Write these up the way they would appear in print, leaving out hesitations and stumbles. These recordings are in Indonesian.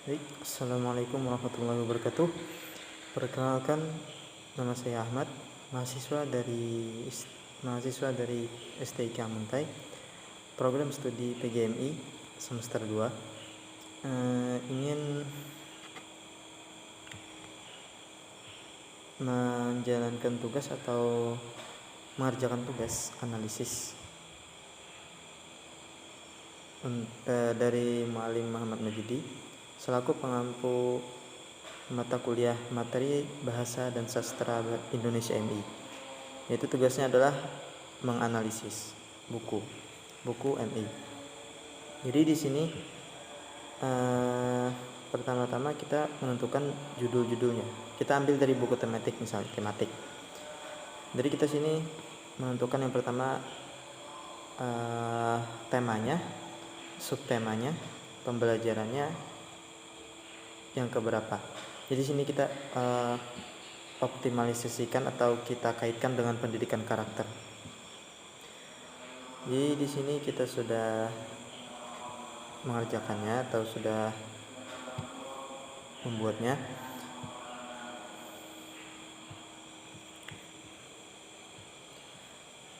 Baik, Assalamualaikum warahmatullahi wabarakatuh. Perkenalkan, nama saya Ahmad, mahasiswa dari STIK Muntai, program studi PGMI semester 2. Ingin menjalankan tugas atau mengerjakan tugas analisis dari Muallim Muhammad Majidi selaku pengampu mata kuliah materi bahasa dan sastra Indonesia MI. Yaitu tugasnya adalah menganalisis buku MI. Jadi di sini pertama-tama kita menentukan judul-judulnya. Kita ambil dari buku tematik, misalnya tematik. Jadi kita sini menentukan yang pertama temanya, subtemanya, pembelajarannya yang keberapa. Jadi sini kita optimalisasikan atau kita kaitkan dengan pendidikan karakter. Jadi di sini kita sudah mengerjakannya atau sudah membuatnya.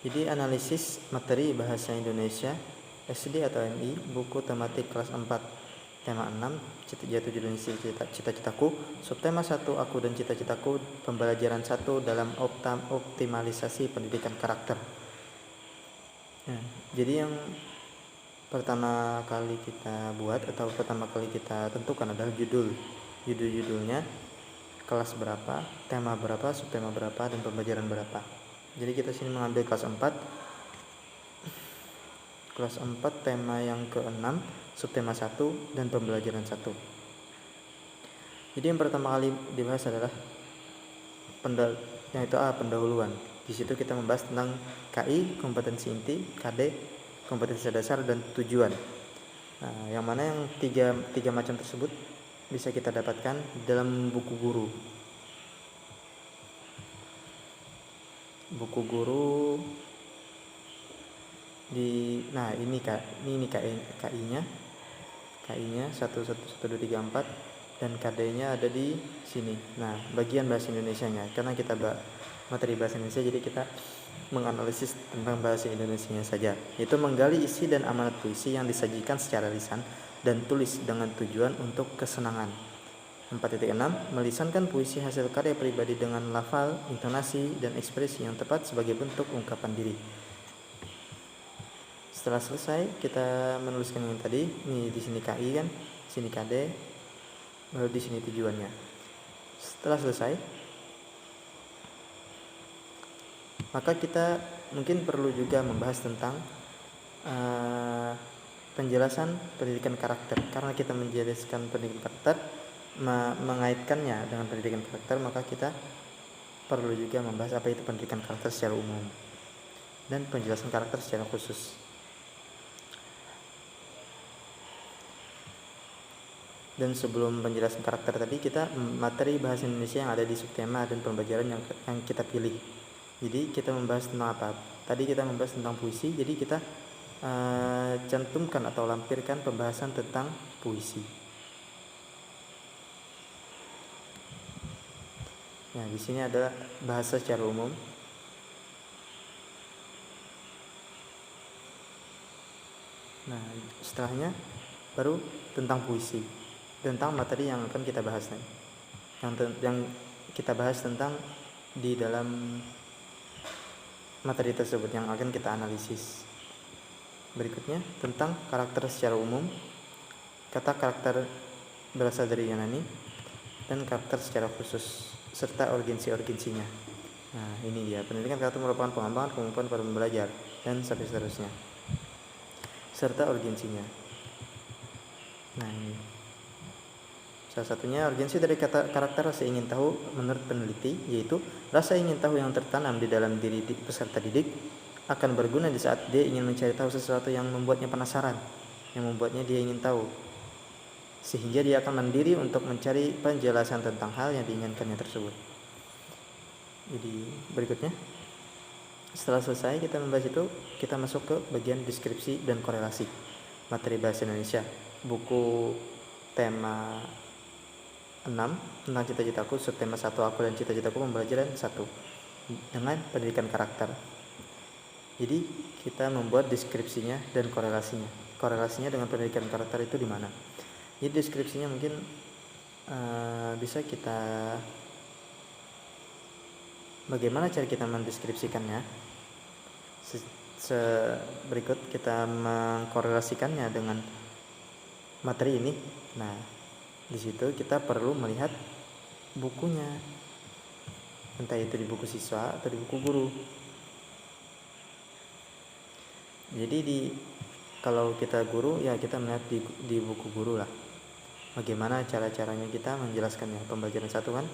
Jadi analisis materi bahasa Indonesia SD atau MI, buku tematik kelas 4, tema 6, jatuh judulnya cita-citaku, subtema 1, aku dan cita-citaku, pembelajaran 1 dalam optimalisasi pendidikan karakter. Nah, jadi yang pertama kali kita buat atau pertama kali kita tentukan adalah judulnya, kelas berapa, tema berapa, subtema berapa, dan pembelajaran berapa. Jadi kita sini mengambil kelas 4, tema yang ke-6, subtema 1, dan pembelajaran 1. Jadi yang pertama kali dibahas adalah pendahuluan. Di situ kita membahas tentang KI, kompetensi inti, KD, kompetensi dasar, dan tujuan. Nah, yang mana yang tiga macam tersebut bisa kita dapatkan dalam buku guru. Buku guru ini KI-nya 1 1 1 2 3 4 dan KD-nya ada di sini. Nah, bagian bahasa Indonesianya, karena kita materi bahasa Indonesia, jadi kita menganalisis tentang bahasa Indonesianya saja, yaitu menggali isi dan amanat puisi yang disajikan secara lisan dan tulis dengan tujuan untuk kesenangan. 4.6 melisankan puisi hasil karya pribadi dengan lafal, intonasi, dan ekspresi yang tepat sebagai bentuk ungkapan diri. Setelah selesai kita menuliskan yang tadi, ini di sini KI kan, sini KD, lalu di sini tujuannya. Setelah selesai, maka kita mungkin perlu juga membahas tentang penjelasan pendidikan karakter. Karena kita menjelaskan pendidikan karakter, mengaitkannya dengan pendidikan karakter, maka kita perlu juga membahas apa itu pendidikan karakter secara umum dan penjelasan karakter secara khusus. Dan sebelum penjelasan karakter tadi, kita materi bahasa Indonesia yang ada di subtema dan pembelajaran yang kita pilih. Jadi kita membahas tentang apa? Tadi kita membahas tentang puisi, jadi kita cantumkan atau lampirkan pembahasan tentang puisi. Nah, di sini adalah bahasa secara umum. Nah, setelahnya baru tentang puisi, tentang materi yang akan kita bahas nih. Yang kita bahas tentang di dalam materi tersebut yang akan kita analisis. Berikutnya tentang karakter secara umum. Kata karakter berasal dari Yunani, dan karakter secara khusus serta urgensinya. Nah, ini dia. Pendidikan karakter merupakan pengembangan kemampuan para pembelajar dan sampai seterusnya. Serta urgensinya. Nah, ini salah satunya urgensi dari kata karakter rasa ingin tahu menurut peneliti, yaitu rasa ingin tahu yang tertanam di dalam diri peserta didik akan berguna di saat dia ingin mencari tahu sesuatu yang membuatnya penasaran, yang membuatnya dia ingin tahu, sehingga dia akan mandiri untuk mencari penjelasan tentang hal yang diinginkannya tersebut. Jadi berikutnya, setelah selesai kita membahas itu, kita masuk ke bagian deskripsi dan korelasi materi bahasa Indonesia, buku tema 6 tentang cita-citaku, subtema 1 aku dan cita-citaku, pembelajaran 1 dengan pendidikan karakter. Jadi kita membuat deskripsinya dan korelasinya dengan pendidikan karakter itu di mana. Jadi deskripsinya mungkin bisa kita, bagaimana cara kita mendeskripsikannya. Berikut kita mengkorelasikannya dengan materi ini. Nah, di situ kita perlu melihat bukunya, entah itu di buku siswa atau di buku guru. Jadi kalau kita guru ya kita melihat di buku guru lah, bagaimana cara-caranya kita menjelaskannya. Pembelajaran 1 kan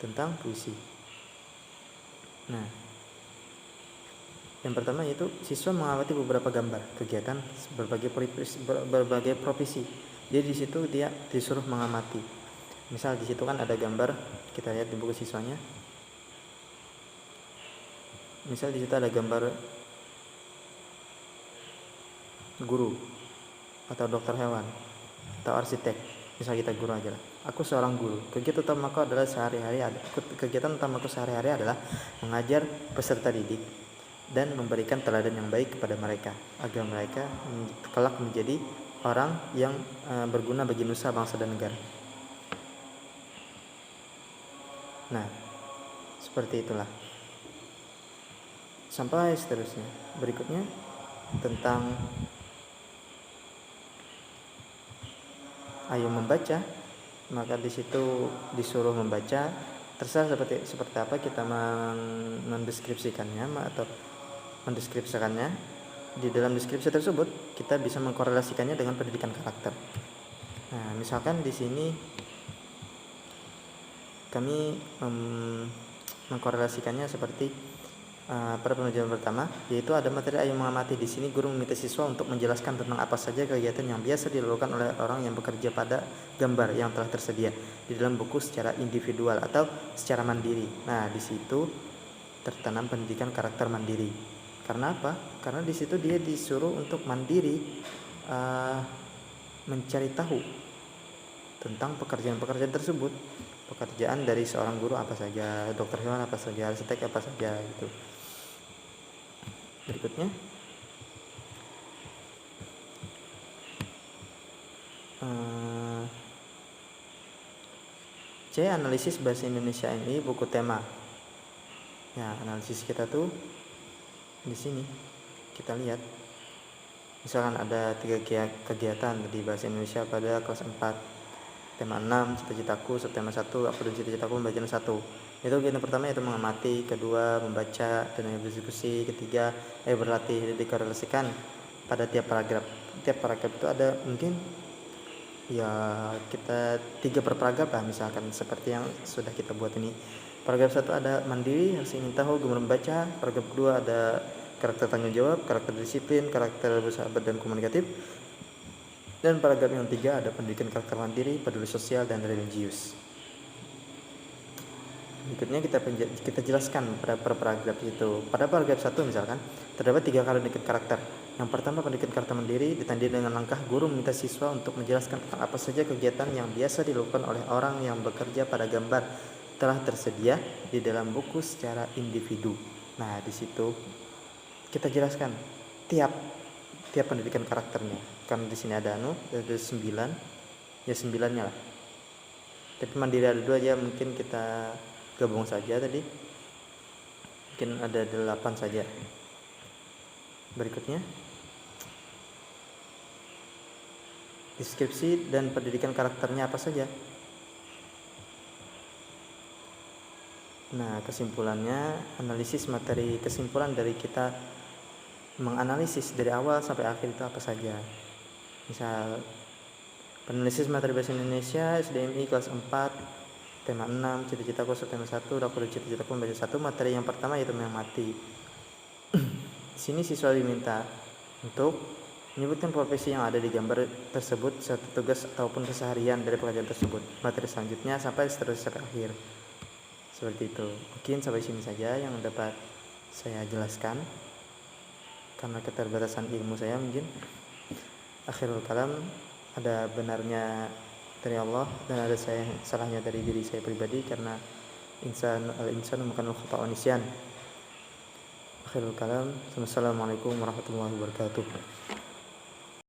tentang puisi. Nah, yang pertama yaitu siswa mengamati beberapa gambar kegiatan berbagai profesi. Jadi di situ dia disuruh mengamati. Misal di situ kan ada gambar, kita lihat di buku siswanya. Misal di situ ada gambar guru atau dokter hewan atau arsitek. Misal kita guru aja lah. Aku seorang guru. Kegiatan utamaku sehari-hari adalah mengajar peserta didik dan memberikan teladan yang baik kepada mereka agar mereka kelak menjadi orang yang berguna bagi nusa, bangsa, dan negara. Nah, seperti itulah. Sampai seterusnya. Berikutnya tentang ayo membaca, maka di situ disuruh membaca. Terserah seperti apa kita mendeskripsikannya atau mendeskripsikannya. Di dalam deskripsi tersebut kita bisa mengkorelasikannya dengan pendidikan karakter. Nah, misalkan di sini kami mengkorelasikannya seperti pada pembelajaran pertama, yaitu ada materi ayo mengamati. Di sini guru meminta siswa untuk menjelaskan tentang apa saja kegiatan yang biasa dilakukan oleh orang yang bekerja pada gambar yang telah tersedia di dalam buku secara individual atau secara mandiri. Nah, di situ tertanam pendidikan karakter mandiri. Karena apa? Karena di situ dia disuruh untuk mandiri mencari tahu tentang pekerjaan-pekerjaan tersebut. Pekerjaan dari seorang guru apa saja, dokter hewan apa saja, arsitek apa saja gitu. Berikutnya C. Analisis bahasa Indonesia ini buku tema. Ya, analisis kita tuh di sini kita lihat. Misalkan ada 3 kegiatan di bahasa Indonesia pada kelas 4. Tema 6 cita-citaku, subtema 1 aku dan cita-citaku, pembelajaran 1. Itu kegiatan pertama yaitu mengamati, kedua membaca dan berdiskusi, ketiga berlatih. Dikorelasikan pada tiap paragraf. Tiap paragraf itu ada mungkin ya kita 3 per paragraf lah, misalkan seperti yang sudah kita buat ini. Paragraf 1 ada mandiri, harus ingin tahu, gemar membaca. Paragraf 2 ada karakter tanggung jawab, karakter disiplin, karakter bersahabat dan komunikatif. Dan paragraf yang 3 ada pendidikan karakter mandiri, peduli sosial, dan religius. Berikutnya kita jelaskan pada paragraf itu. Pada paragraf 1 misalkan terdapat 3 kali pendidikan karakter. Yang pertama pendidikan karakter mandiri ditandai dengan langkah guru meminta siswa untuk menjelaskan tentang apa saja kegiatan yang biasa dilakukan oleh orang yang bekerja pada gambar telah tersedia di dalam buku secara individu. Nah, di situ kita jelaskan tiap pendidikan karakternya. Karena di sini ada 9, ya 9-nya lah. Tapi mandiri ada 2 aja, mungkin kita gabung saja tadi. Mungkin ada 8 saja. Berikutnya deskripsi dan pendidikan karakternya apa saja. Nah, kesimpulannya analisis materi. Kesimpulan dari kita menganalisis dari awal sampai akhir itu apa saja. Misal penanalisis materi bahasa Indonesia SDMI kelas 4 tema 6 cita-citaku, subtema 1 aku dan cita-citaku, membaca 1. Materi yang pertama yaitu mengamati. Di sini siswa diminta untuk menyebutkan profesi yang ada di gambar tersebut serta tugas ataupun keseharian dari pekerjaan tersebut. Materi selanjutnya sampai seterusnya sampai akhir. Seperti itu. Mungkin sampai sini saja yang dapat saya jelaskan karena keterbatasan ilmu saya mungkin. Akhirul kalam, ada benarnya dari Allah dan ada salahnya dari diri saya pribadi, karena al-insanu makanul khata' wa nisyan. Akhirul kalam, wassalamualaikum warahmatullahi wabarakatuh.